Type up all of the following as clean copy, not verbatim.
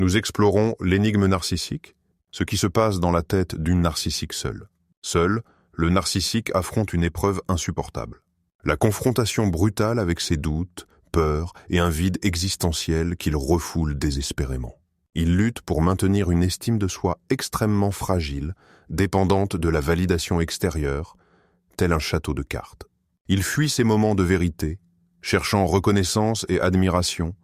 Nous explorons l'énigme narcissique, ce qui se passe dans la tête d'une narcissique seule. Seul, le narcissique affronte une épreuve insupportable. La confrontation brutale avec ses doutes, peurs et un vide existentiel qu'il refoule désespérément. Il lutte pour maintenir une estime de soi extrêmement fragile, dépendante de la validation extérieure, tel un château de cartes. Il fuit ces moments de vérité, cherchant reconnaissance et admiration,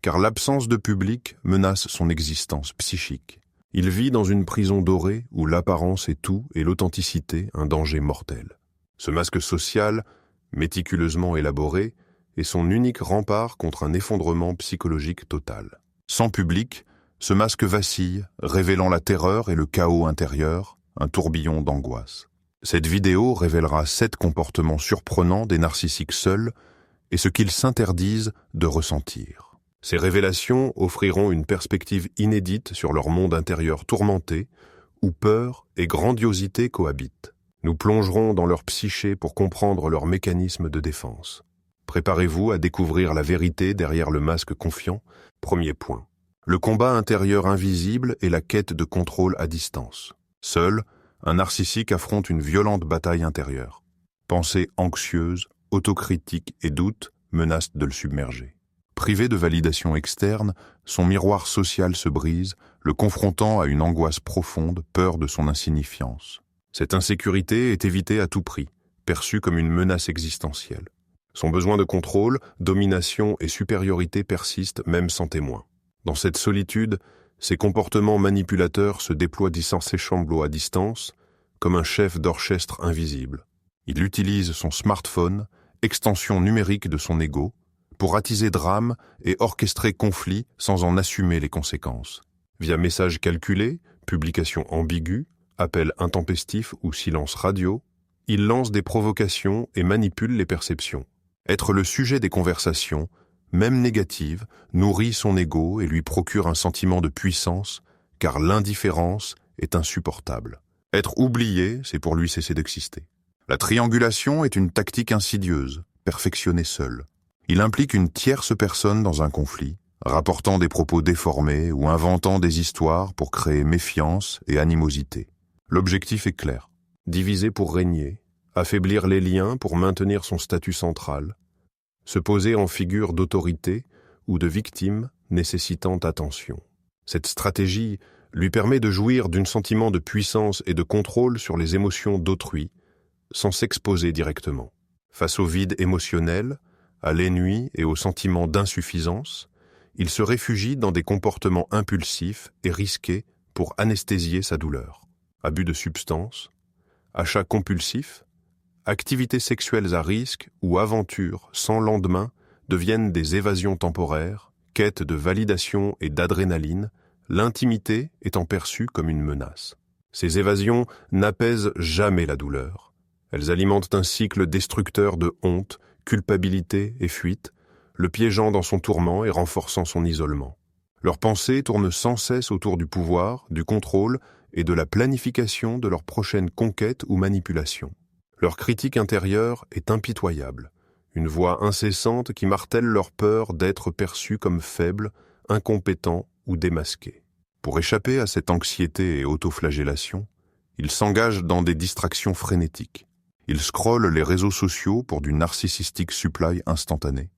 car l'absence de public menace son existence psychique. Il vit dans une prison dorée où l'apparence est tout et l'authenticité un danger mortel. Ce masque social, méticuleusement élaboré, est son unique rempart contre un effondrement psychologique total. Sans public, ce masque vacille, révélant la terreur et le chaos intérieur, un tourbillon d'angoisse. Cette vidéo révélera 7 comportements surprenants des narcissiques seuls et ce qu'ils s'interdisent de ressentir. Ces révélations offriront une perspective inédite sur leur monde intérieur tourmenté, où peur et grandiosité cohabitent. Nous plongerons dans leur psyché pour comprendre leurs mécanismes de défense. Préparez-vous à découvrir la vérité derrière le masque confiant. Premier point. Le combat intérieur invisible et la quête de contrôle à distance. Seul, un narcissique affronte une violente bataille intérieure. Pensées anxieuses, autocritiques et doutes menacent de le submerger. Privé de validation externe, son miroir social se brise, le confrontant à une angoisse profonde, peur de son insignifiance. Cette insécurité est évitée à tout prix, perçue comme une menace existentielle. Son besoin de contrôle, domination et supériorité persistent même sans témoin. Dans cette solitude, ses comportements manipulateurs se déploient d'incessamment à distance, comme un chef d'orchestre invisible. Il utilise son smartphone, extension numérique de son ego, pour attiser drame et orchestrer conflits sans en assumer les conséquences. Via messages calculés, publications ambiguës, appels intempestifs ou silence radio, il lance des provocations et manipule les perceptions. Être le sujet des conversations, même négatives, nourrit son ego et lui procure un sentiment de puissance, car l'indifférence est insupportable. Être oublié, c'est pour lui cesser d'exister. La triangulation est une tactique insidieuse, perfectionnée seule. Il implique une tierce personne dans un conflit, rapportant des propos déformés ou inventant des histoires pour créer méfiance et animosité. L'objectif est clair, diviser pour régner, affaiblir les liens pour maintenir son statut central, se poser en figure d'autorité ou de victime nécessitant attention. Cette stratégie lui permet de jouir d'un sentiment de puissance et de contrôle sur les émotions d'autrui, sans s'exposer directement. Face au vide émotionnel, à l'ennui et au sentiment d'insuffisance, il se réfugie dans des comportements impulsifs et risqués pour anesthésier sa douleur. Abus de substances, achats compulsifs, activités sexuelles à risque ou aventures sans lendemain deviennent des évasions temporaires, quête de validation et d'adrénaline, l'intimité étant perçue comme une menace. Ces évasions n'apaisent jamais la douleur. Elles alimentent un cycle destructeur de honte, culpabilité et fuite, le piégeant dans son tourment et renforçant son isolement. Leurs pensées tournent sans cesse autour du pouvoir, du contrôle et de la planification de leur prochaine conquête ou manipulation. Leur critique intérieure est impitoyable, une voix incessante qui martèle leur peur d'être perçus comme faibles, incompétents ou démasqués. Pour échapper à cette anxiété et autoflagellation, ils s'engagent dans des distractions frénétiques. Ils scrollent les réseaux sociaux pour du narcissistic supply instantané,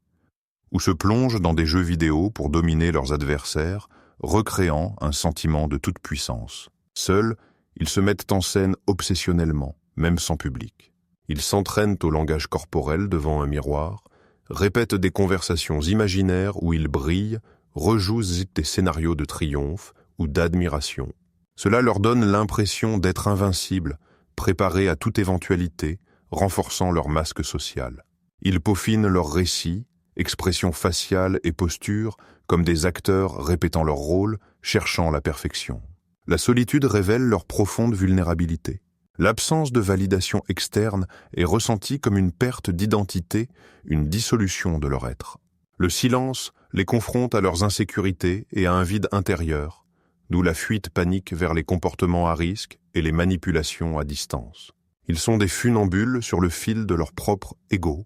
ou se plongent dans des jeux vidéo pour dominer leurs adversaires, recréant un sentiment de toute puissance. Seuls, ils se mettent en scène obsessionnellement, même sans public. Ils s'entraînent au langage corporel devant un miroir, répètent des conversations imaginaires où ils brillent, rejouent des scénarios de triomphe ou d'admiration. Cela leur donne l'impression d'être invincibles, préparés à toute éventualité, renforçant leur masque social. Ils peaufinent leurs récits, expressions faciales et postures, comme des acteurs répétant leur rôle, cherchant la perfection. La solitude révèle leur profonde vulnérabilité. L'absence de validation externe est ressentie comme une perte d'identité, une dissolution de leur être. Le silence les confronte à leurs insécurités et à un vide intérieur, d'où la fuite panique vers les comportements à risque et les manipulations à distance. Ils sont des funambules sur le fil de leur propre ego,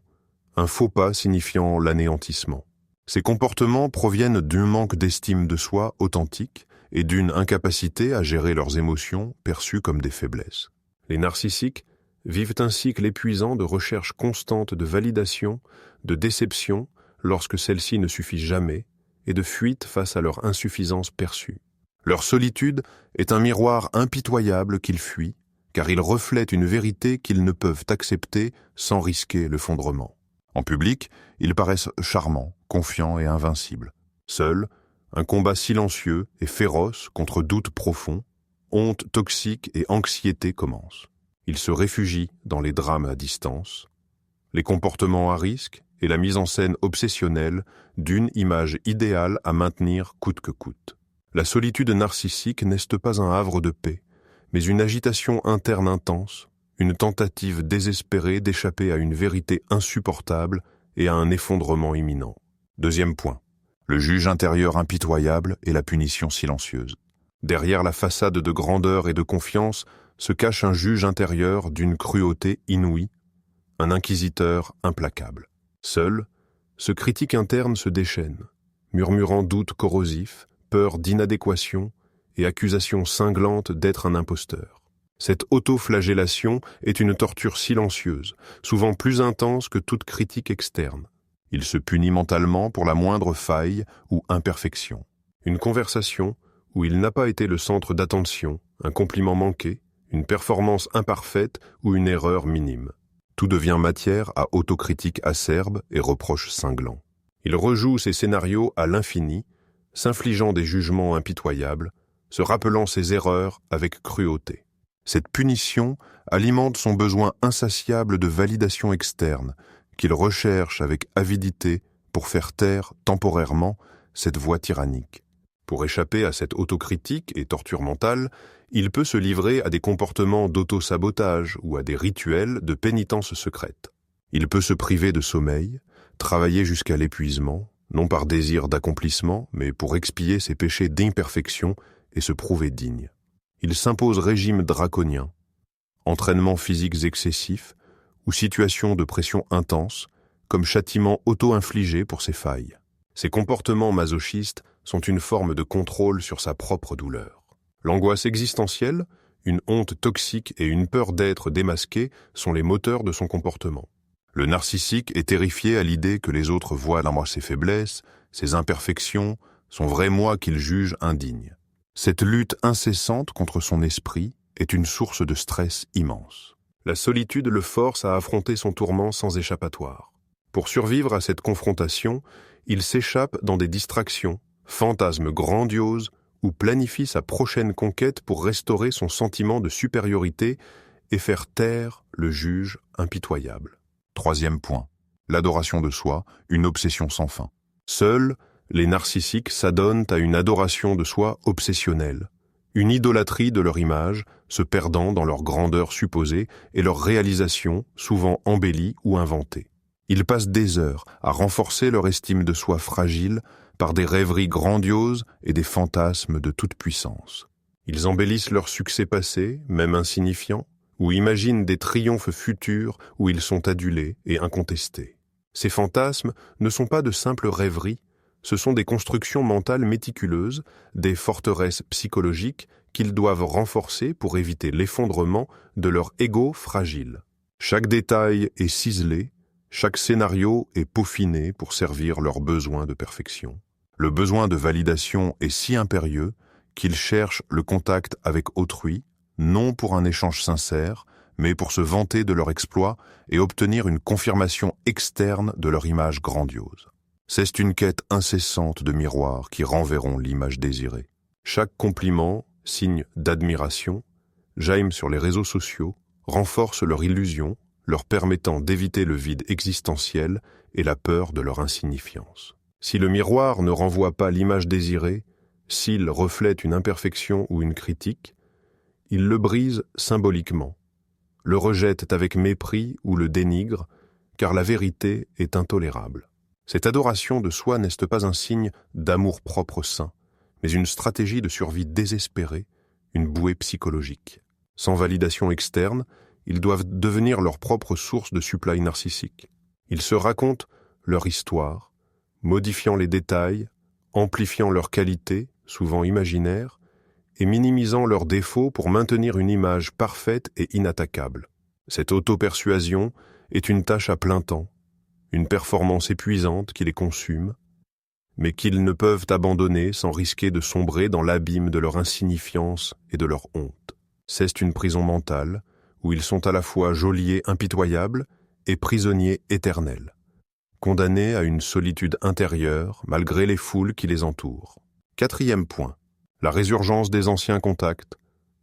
un faux pas signifiant l'anéantissement. Ces comportements proviennent d'un manque d'estime de soi authentique et d'une incapacité à gérer leurs émotions perçues comme des faiblesses. Les narcissiques vivent un cycle épuisant de recherche constante de validation, de déception lorsque celle-ci ne suffit jamais, et de fuite face à leur insuffisance perçue. Leur solitude est un miroir impitoyable qu'ils fuient, car il reflète une vérité qu'ils ne peuvent accepter sans risquer l'effondrement. En public, ils paraissent charmants, confiants et invincibles. Seuls, un combat silencieux et féroce contre doutes profonds, honte toxique et anxiété commencent. Ils se réfugient dans les drames à distance, les comportements à risque et la mise en scène obsessionnelle d'une image idéale à maintenir coûte que coûte. La solitude narcissique n'est pas un havre de paix, mais une agitation interne intense, une tentative désespérée d'échapper à une vérité insupportable et à un effondrement imminent. Deuxième point, le juge intérieur impitoyable et la punition silencieuse. Derrière la façade de grandeur et de confiance se cache un juge intérieur d'une cruauté inouïe, un inquisiteur implacable. Seul, ce critique interne se déchaîne, murmurant doutes corrosifs, peur d'inadéquation et accusations cinglantes d'être un imposteur. Cette auto-flagellation est une torture silencieuse, souvent plus intense que toute critique externe. Il se punit mentalement pour la moindre faille ou imperfection. Une conversation où il n'a pas été le centre d'attention, un compliment manqué, une performance imparfaite ou une erreur minime. Tout devient matière à autocritique acerbe et reproches cinglants. Il rejoue ses scénarios à l'infini, s'infligeant des jugements impitoyables, se rappelant ses erreurs avec cruauté. Cette punition alimente son besoin insatiable de validation externe, qu'il recherche avec avidité pour faire taire temporairement cette voix tyrannique. Pour échapper à cette autocritique et torture mentale, il peut se livrer à des comportements d'auto-sabotage ou à des rituels de pénitence secrète. Il peut se priver de sommeil, travailler jusqu'à l'épuisement, non par désir d'accomplissement, mais pour expier ses péchés d'imperfection et se prouver digne. Il s'impose régime draconien, entraînements physiques excessifs ou situations de pression intense, comme châtiment auto-infligé pour ses failles. Ces comportements masochistes sont une forme de contrôle sur sa propre douleur. L'angoisse existentielle, une honte toxique et une peur d'être démasqué sont les moteurs de son comportement. Le narcissique est terrifié à l'idée que les autres voient en moi ses faiblesses, ses imperfections, son vrai moi qu'il juge indigne. Cette lutte incessante contre son esprit est une source de stress immense. La solitude le force à affronter son tourment sans échappatoire. Pour survivre à cette confrontation, il s'échappe dans des distractions, fantasmes grandioses ou planifie sa prochaine conquête pour restaurer son sentiment de supériorité et faire taire le juge impitoyable. Troisième point, l'adoration de soi, une obsession sans fin. Seuls, les narcissiques s'adonnent à une adoration de soi obsessionnelle, une idolâtrie de leur image, se perdant dans leur grandeur supposée et leur réalisation, souvent embellie ou inventée. Ils passent des heures à renforcer leur estime de soi fragile par des rêveries grandioses et des fantasmes de toute puissance. Ils embellissent leurs succès passés, même insignifiants, ou imaginent des triomphes futurs où ils sont adulés et incontestés. Ces fantasmes ne sont pas de simples rêveries, ce sont des constructions mentales méticuleuses, des forteresses psychologiques qu'ils doivent renforcer pour éviter l'effondrement de leur ego fragile. Chaque détail est ciselé, chaque scénario est peaufiné pour servir leurs besoins de perfection. Le besoin de validation est si impérieux qu'ils cherchent le contact avec autrui, non pour un échange sincère, mais pour se vanter de leur exploit et obtenir une confirmation externe de leur image grandiose. C'est une quête incessante de miroirs qui renverront l'image désirée. Chaque compliment, signe d'admiration, jaillit sur les réseaux sociaux, renforce leur illusion, leur permettant d'éviter le vide existentiel et la peur de leur insignifiance. Si le miroir ne renvoie pas l'image désirée, s'il reflète une imperfection ou une critique, il le brise symboliquement, le rejette avec mépris ou le dénigre, car la vérité est intolérable. Cette adoration de soi n'est pas un signe d'amour-propre sain, mais une stratégie de survie désespérée, une bouée psychologique. Sans validation externe, ils doivent devenir leur propre source de supply narcissique. Ils se racontent leur histoire, modifiant les détails, amplifiant leurs qualités, souvent imaginaires, et minimisant leurs défauts pour maintenir une image parfaite et inattaquable. Cette auto-persuasion est une tâche à plein temps, une performance épuisante qui les consume, mais qu'ils ne peuvent abandonner sans risquer de sombrer dans l'abîme de leur insignifiance et de leur honte. C'est une prison mentale où ils sont à la fois geôliers impitoyables et prisonniers éternels, condamnés à une solitude intérieure malgré les foules qui les entourent. 4e point, la résurgence des anciens contacts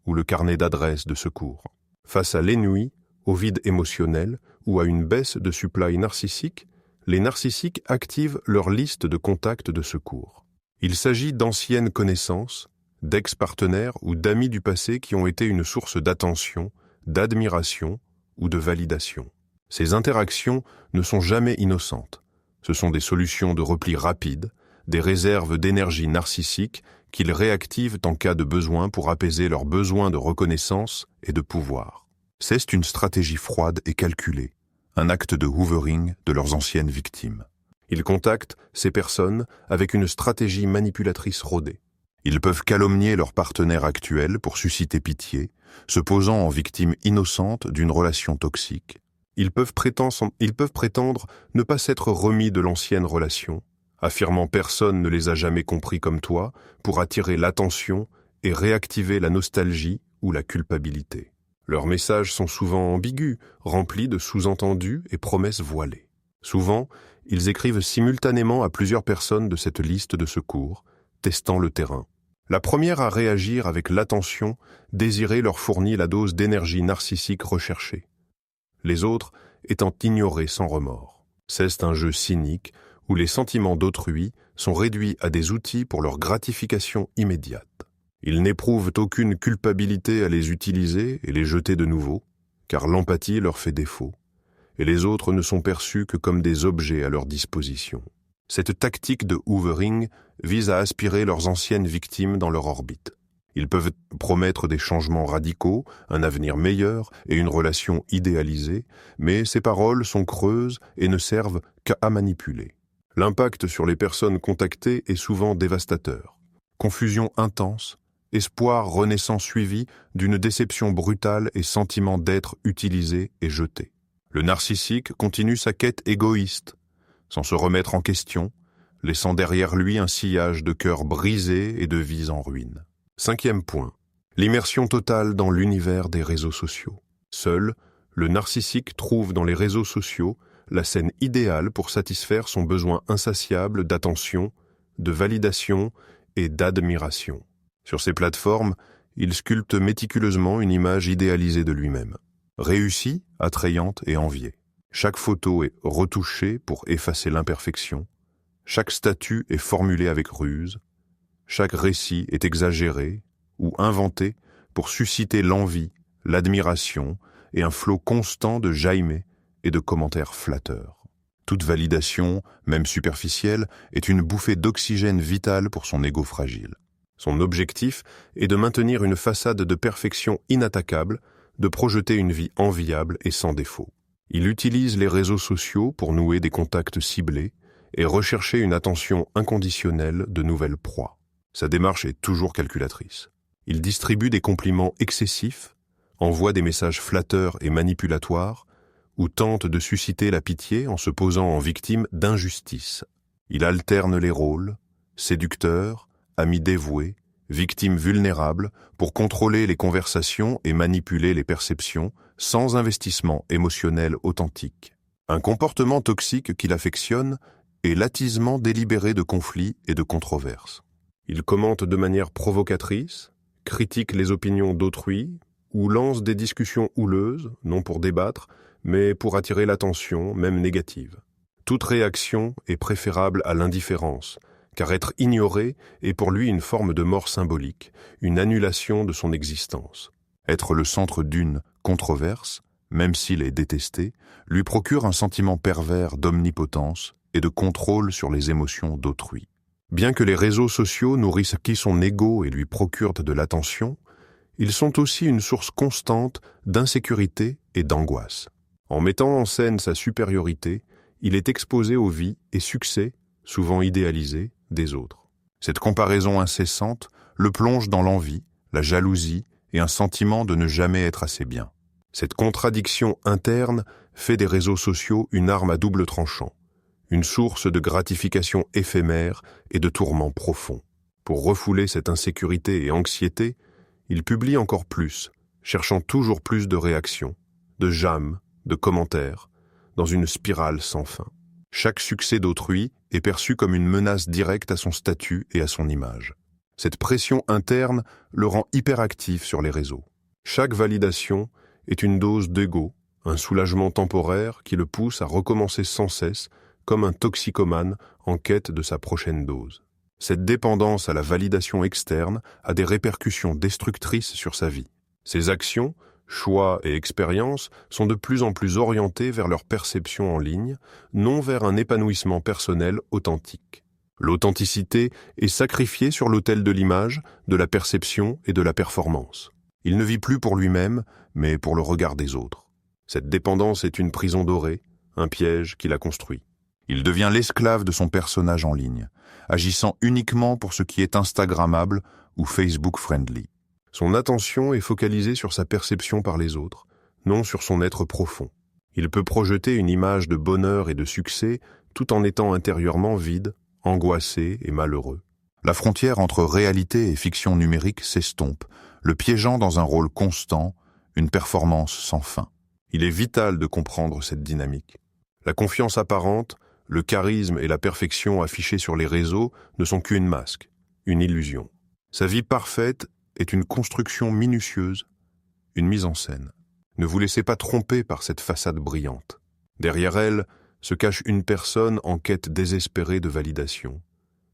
ou le carnet d'adresses de secours. Face à l'ennui, au vide émotionnel ou à une baisse de supply narcissique, les narcissiques activent leur liste de contacts de secours. Il s'agit d'anciennes connaissances, d'ex-partenaires ou d'amis du passé qui ont été une source d'attention, d'admiration ou de validation. Ces interactions ne sont jamais innocentes. Ce sont des solutions de repli rapide, des réserves d'énergie narcissique qu'ils réactivent en cas de besoin pour apaiser leurs besoins de reconnaissance et de pouvoir. C'est une stratégie froide et calculée, un acte de hoovering de leurs anciennes victimes. Ils contactent ces personnes avec une stratégie manipulatrice rodée. Ils peuvent calomnier leur partenaire actuel pour susciter pitié, se posant en victime innocente d'une relation toxique. Ils peuvent prétendre ne pas s'être remis de l'ancienne relation, affirmant personne ne les a jamais compris comme toi, pour attirer l'attention et réactiver la nostalgie ou la culpabilité. Leurs messages sont souvent ambigus, remplis de sous-entendus et promesses voilées. Souvent, ils écrivent simultanément à plusieurs personnes de cette liste de secours, testant le terrain. La première à réagir avec l'attention désirée leur fournit la dose d'énergie narcissique recherchée. Les autres étant ignorés sans remords. C'est un jeu cynique où les sentiments d'autrui sont réduits à des outils pour leur gratification immédiate. Ils n'éprouvent aucune culpabilité à les utiliser et les jeter de nouveau, car l'empathie leur fait défaut, et les autres ne sont perçus que comme des objets à leur disposition. Cette tactique de hoovering vise à aspirer leurs anciennes victimes dans leur orbite. Ils peuvent promettre des changements radicaux, un avenir meilleur et une relation idéalisée, mais ces paroles sont creuses et ne servent qu'à manipuler. L'impact sur les personnes contactées est souvent dévastateur. Confusion intense, espoir renaissant suivi d'une déception brutale et sentiment d'être utilisé et jeté. Le narcissique continue sa quête égoïste, sans se remettre en question, laissant derrière lui un sillage de cœurs brisés et de vies en ruine. 5e point, l'immersion totale dans l'univers des réseaux sociaux. Seul, le narcissique trouve dans les réseaux sociaux la scène idéale pour satisfaire son besoin insatiable d'attention, de validation et d'admiration. Sur ces plateformes, il sculpte méticuleusement une image idéalisée de lui-même, réussie, attrayante et enviée. Chaque photo est retouchée pour effacer l'imperfection, chaque statut est formulé avec ruse, chaque récit est exagéré ou inventé pour susciter l'envie, l'admiration et un flot constant de jaillements et de commentaires flatteurs. Toute validation, même superficielle, est une bouffée d'oxygène vitale pour son ego fragile. Son objectif est de maintenir une façade de perfection inattaquable, de projeter une vie enviable et sans défaut. Il utilise les réseaux sociaux pour nouer des contacts ciblés et rechercher une attention inconditionnelle de nouvelles proies. Sa démarche est toujours calculatrice. Il distribue des compliments excessifs, envoie des messages flatteurs et manipulatoires, ou tente de susciter la pitié en se posant en victime d'injustice. Il alterne les rôles, séducteur, ami dévoué, victime vulnérable, pour contrôler les conversations et manipuler les perceptions sans investissement émotionnel authentique. Un comportement toxique qu'il affectionne est l'attisement délibéré de conflits et de controverses. Il commente de manière provocatrice, critique les opinions d'autrui ou lance des discussions houleuses, non pour débattre, mais pour attirer l'attention, même négative. Toute réaction est préférable à l'indifférence, car être ignoré est pour lui une forme de mort symbolique, une annulation de son existence. Être le centre d'une controverse, même s'il est détesté, lui procure un sentiment pervers d'omnipotence et de contrôle sur les émotions d'autrui. Bien que les réseaux sociaux nourrissent son ego et lui procurent de l'attention, ils sont aussi une source constante d'insécurité et d'angoisse. En mettant en scène sa supériorité, il est exposé aux vies et succès souvent idéalisée, des autres. Cette comparaison incessante le plonge dans l'envie, la jalousie et un sentiment de ne jamais être assez bien. Cette contradiction interne fait des réseaux sociaux une arme à double tranchant, une source de gratification éphémère et de tourments profonds. Pour refouler cette insécurité et anxiété, il publie encore plus, cherchant toujours plus de réactions, de j'aime, de commentaires, dans une spirale sans fin. Chaque succès d'autrui est perçu comme une menace directe à son statut et à son image. Cette pression interne le rend hyperactif sur les réseaux. Chaque validation est une dose d'ego, un soulagement temporaire qui le pousse à recommencer sans cesse, comme un toxicomane en quête de sa prochaine dose. Cette dépendance à la validation externe a des répercussions destructrices sur sa vie. Ses actions, choix et expériences sont de plus en plus orientés vers leur perception en ligne, non vers un épanouissement personnel authentique. L'authenticité est sacrifiée sur l'autel de l'image, de la perception et de la performance. Il ne vit plus pour lui-même, mais pour le regard des autres. Cette dépendance est une prison dorée, un piège qu'il a construit. Il devient l'esclave de son personnage en ligne, agissant uniquement pour ce qui est Instagrammable ou Facebook-friendly. Son attention est focalisée sur sa perception par les autres, non sur son être profond. Il peut projeter une image de bonheur et de succès tout en étant intérieurement vide, angoissé et malheureux. La frontière entre réalité et fiction numérique s'estompe, le piégeant dans un rôle constant, une performance sans fin. Il est vital de comprendre cette dynamique. La confiance apparente, le charisme et la perfection affichés sur les réseaux ne sont qu'une masque, une illusion. Sa vie parfaite est une construction minutieuse, une mise en scène. Ne vous laissez pas tromper par cette façade brillante. Derrière elle se cache une personne en quête désespérée de validation,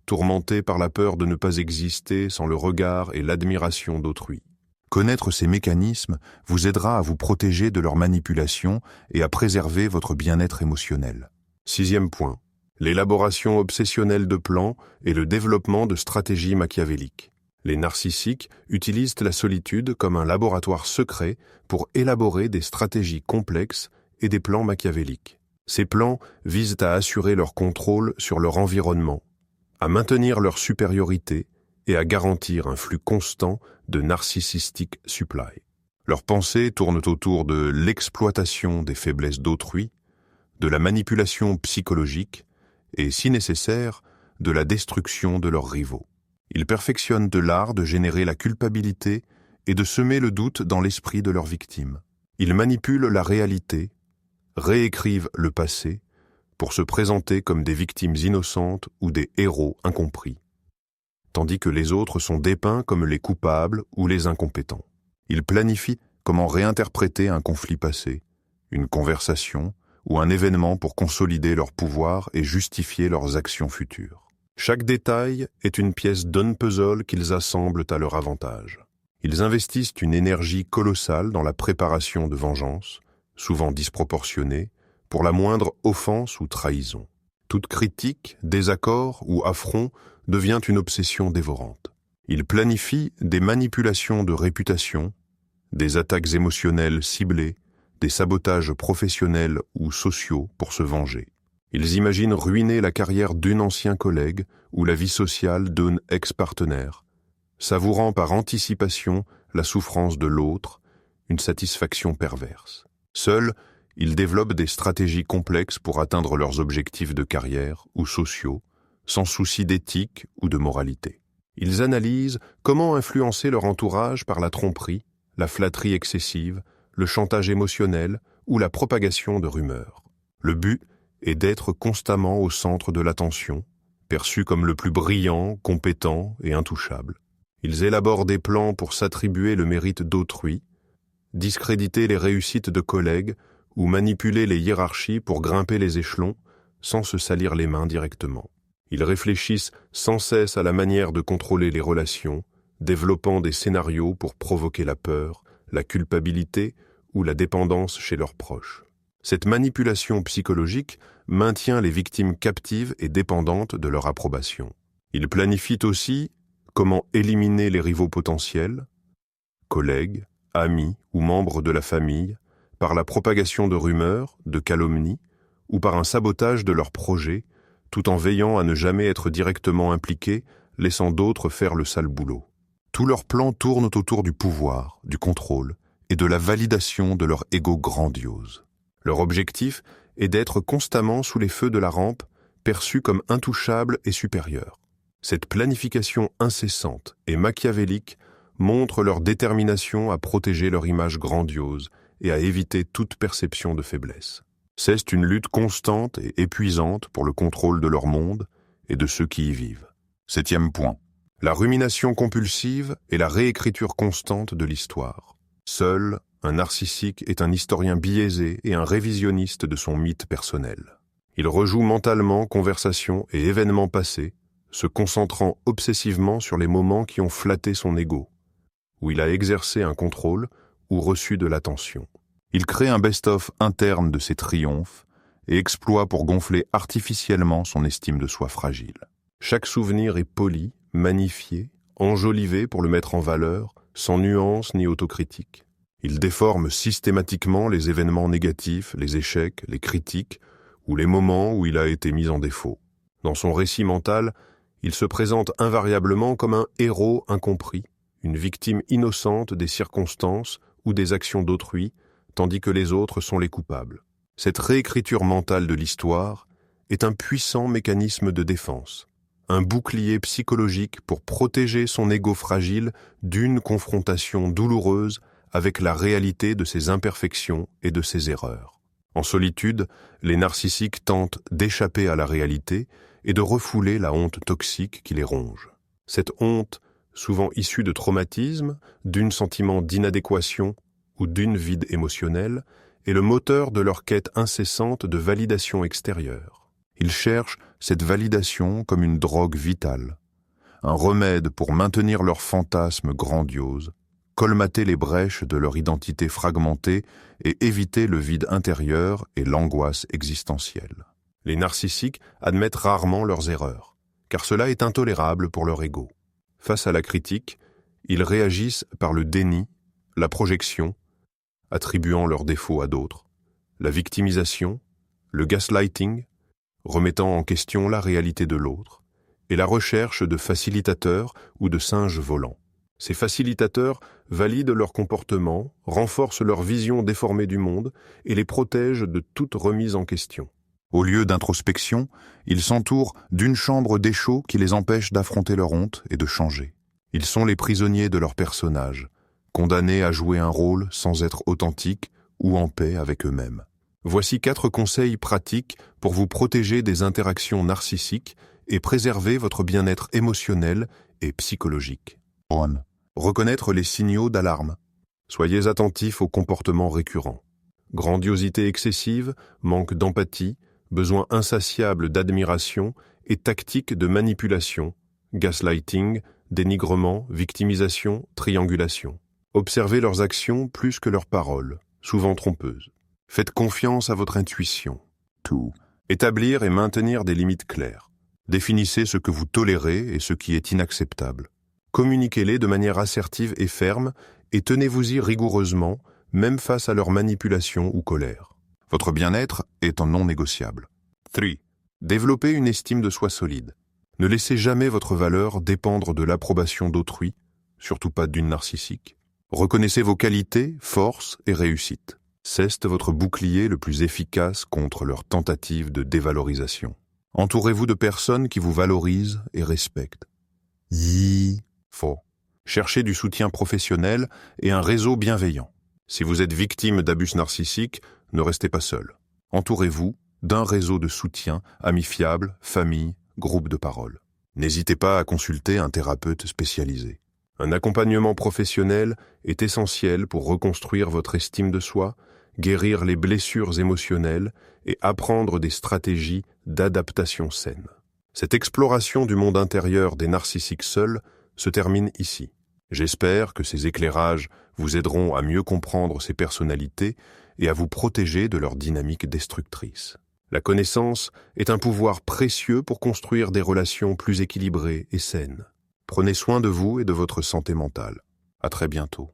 tourmentée par la peur de ne pas exister sans le regard et l'admiration d'autrui. Connaître ces mécanismes vous aidera à vous protéger de leur manipulation et à préserver votre bien-être émotionnel. 6e point. L'élaboration obsessionnelle de plans et le développement de stratégies machiavéliques. Les narcissiques utilisent la solitude comme un laboratoire secret pour élaborer des stratégies complexes et des plans machiavéliques. Ces plans visent à assurer leur contrôle sur leur environnement, à maintenir leur supériorité et à garantir un flux constant de narcissistic supply. Leurs pensées tournent autour de l'exploitation des faiblesses d'autrui, de la manipulation psychologique et, si nécessaire, de la destruction de leurs rivaux. Ils perfectionnent de l'art de générer la culpabilité et de semer le doute dans l'esprit de leurs victimes. Ils manipulent la réalité, réécrivent le passé pour se présenter comme des victimes innocentes ou des héros incompris, tandis que les autres sont dépeints comme les coupables ou les incompétents. Ils planifient comment réinterpréter un conflit passé, une conversation ou un événement pour consolider leur pouvoir et justifier leurs actions futures. Chaque détail est une pièce d'un puzzle qu'ils assemblent à leur avantage. Ils investissent une énergie colossale dans la préparation de vengeance, souvent disproportionnée, pour la moindre offense ou trahison. Toute critique, désaccord ou affront devient une obsession dévorante. Ils planifient des manipulations de réputation, des attaques émotionnelles ciblées, des sabotages professionnels ou sociaux pour se venger. Ils imaginent ruiner la carrière d'un ancien collègue ou la vie sociale d'un ex-partenaire, savourant par anticipation la souffrance de l'autre, une satisfaction perverse. Seuls, ils développent des stratégies complexes pour atteindre leurs objectifs de carrière ou sociaux, sans souci d'éthique ou de moralité. Ils analysent comment influencer leur entourage par la tromperie, la flatterie excessive, le chantage émotionnel ou la propagation de rumeurs. Le but est d'être constamment au centre de l'attention, perçu comme le plus brillant, compétent et intouchable. Ils élaborent des plans pour s'attribuer le mérite d'autrui, discréditer les réussites de collègues ou manipuler les hiérarchies pour grimper les échelons sans se salir les mains directement. Ils réfléchissent sans cesse à la manière de contrôler les relations, développant des scénarios pour provoquer la peur, la culpabilité ou la dépendance chez leurs proches. Cette manipulation psychologique maintient les victimes captives et dépendantes de leur approbation. Ils planifient aussi comment éliminer les rivaux potentiels, collègues, amis ou membres de la famille, par la propagation de rumeurs, de calomnies ou par un sabotage de leurs projets, tout en veillant à ne jamais être directement impliqués, laissant d'autres faire le sale boulot. Tous leurs plans tournent autour du pouvoir, du contrôle et de la validation de leur ego grandiose. Leur objectif est d'être constamment sous les feux de la rampe, perçus comme intouchables et supérieurs. Cette planification incessante et machiavélique montre leur détermination à protéger leur image grandiose et à éviter toute perception de faiblesse. C'est une lutte constante et épuisante pour le contrôle de leur monde et de ceux qui y vivent. 7e point. La rumination compulsive et la réécriture constante de l'histoire. Seul, un narcissique est un historien biaisé et un révisionniste de son mythe personnel. Il rejoue mentalement conversations et événements passés, se concentrant obsessivement sur les moments qui ont flatté son ego, où il a exercé un contrôle ou reçu de l'attention. Il crée un best-of interne de ses triomphes et exploit pour gonfler artificiellement son estime de soi fragile. Chaque souvenir est poli, magnifié, enjolivé pour le mettre en valeur, sans nuance ni autocritique. Il déforme systématiquement les événements négatifs, les échecs, les critiques ou les moments où il a été mis en défaut. Dans son récit mental, il se présente invariablement comme un héros incompris, une victime innocente des circonstances ou des actions d'autrui, tandis que les autres sont les coupables. Cette réécriture mentale de l'histoire est un puissant mécanisme de défense, un bouclier psychologique pour protéger son ego fragile d'une confrontation douloureuse avec la réalité de ses imperfections et de ses erreurs. En solitude, les narcissiques tentent d'échapper à la réalité et de refouler la honte toxique qui les ronge. Cette honte, souvent issue de traumatismes, d'un sentiment d'inadéquation ou d'une vide émotionnelle, est le moteur de leur quête incessante de validation extérieure. Ils cherchent cette validation comme une drogue vitale, un remède pour maintenir leur fantasme grandiose, colmater les brèches de leur identité fragmentée et éviter le vide intérieur et l'angoisse existentielle. Les narcissiques admettent rarement leurs erreurs, car cela est intolérable pour leur ego. Face à la critique, ils réagissent par le déni, la projection, attribuant leurs défauts à d'autres, la victimisation, le gaslighting, remettant en question la réalité de l'autre, et la recherche de facilitateurs ou de singes volants. Ces facilitateurs valident leur comportement, renforcent leur vision déformée du monde et les protègent de toute remise en question. Au lieu d'introspection, ils s'entourent d'une chambre d'échaud qui les empêche d'affronter leur honte et de changer. Ils sont les prisonniers de leur personnage, condamnés à jouer un rôle sans être authentiques ou en paix avec eux-mêmes. Voici 4 conseils pratiques pour vous protéger des interactions narcissiques et préserver votre bien-être émotionnel et psychologique. 1. Reconnaître les signaux d'alarme. Soyez attentifs aux comportements récurrents. Grandiosité excessive, manque d'empathie, besoin insatiable d'admiration et tactiques de manipulation, gaslighting, dénigrement, victimisation, triangulation. Observez leurs actions plus que leurs paroles, souvent trompeuses. Faites confiance à votre intuition. 2. Établir et maintenir des limites claires. Définissez ce que vous tolérez et ce qui est inacceptable. Communiquez-les de manière assertive et ferme et tenez-vous-y rigoureusement, même face à leur manipulation ou colère. Votre bien-être est non négociable. 3. Développez une estime de soi solide. Ne laissez jamais votre valeur dépendre de l'approbation d'autrui, surtout pas d'une narcissique. Reconnaissez vos qualités, forces et réussites. C'est votre bouclier le plus efficace contre leurs tentatives de dévalorisation. Entourez-vous de personnes qui vous valorisent et respectent. Faux. Cherchez du soutien professionnel et un réseau bienveillant. Si vous êtes victime d'abus narcissiques, ne restez pas seul. Entourez-vous d'un réseau de soutien, amis fiables, famille, groupe de parole. N'hésitez pas à consulter un thérapeute spécialisé. Un accompagnement professionnel est essentiel pour reconstruire votre estime de soi, guérir les blessures émotionnelles et apprendre des stratégies d'adaptation saine. Cette exploration du monde intérieur des narcissiques seuls se termine ici. J'espère que ces éclairages vous aideront à mieux comprendre ces personnalités et à vous protéger de leur dynamique destructrice. La connaissance est un pouvoir précieux pour construire des relations plus équilibrées et saines. Prenez soin de vous et de votre santé mentale. À très bientôt.